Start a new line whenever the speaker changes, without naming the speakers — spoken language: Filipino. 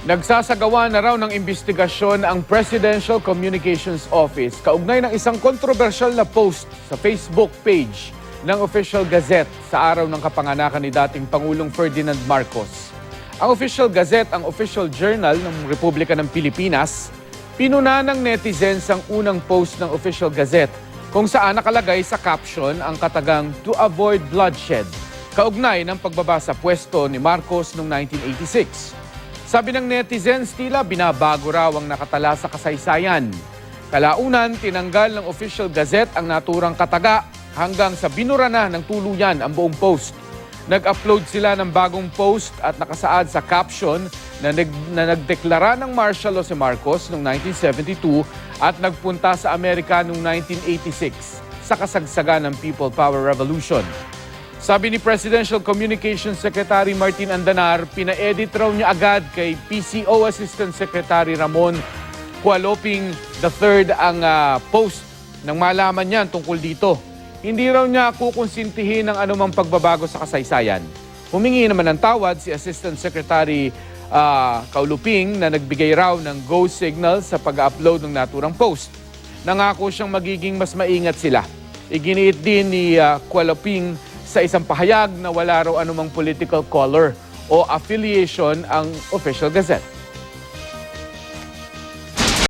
Nagsasagawa na raw ng investigasyon ang Presidential Communications Office kaugnay ng isang kontrobersyal na post sa Facebook page ng Official Gazette sa araw ng kapanganakan ni dating Pangulong Ferdinand Marcos. Ang Official Gazette, ang official journal ng Republika ng Pilipinas, pinuna ng netizens ang unang post ng Official Gazette kung saan nakalagay sa caption ang katagang "To avoid bloodshed", kaugnay ng pagbaba sa pwesto ni Marcos noong 1986. Sabi ng netizens, tila binabago raw ang nakatala sa kasaysayan. Kalaunan, tinanggal ng Official Gazette ang naturang kataga hanggang sa binura na ng tuluyan ang buong post. Nag-upload sila ng bagong post at nakasaad sa caption na nagdeklara ng martial law si Marcos noong 1972 at nagpunta sa Amerika noong 1986 sa kasagsagan ng People Power Revolution. Sabi ni Presidential Communications Secretary Martin Andanar, pina-edit raw niya agad kay PCO Assistant Secretary Ramon Cualoping III ang post nang malaman niya tungkol dito. Hindi raw niya kukonsintihin ang anumang pagbabago sa kasaysayan. Humingi naman ng tawad si Assistant Secretary Cualoping na nagbigay raw ng go signal sa pag-upload ng naturang post. Nangako siyang magiging mas maingat sila. Iginiit din ni Cualoping sa isang pahayag na wala raw anumang political color o affiliation ang Official Gazette.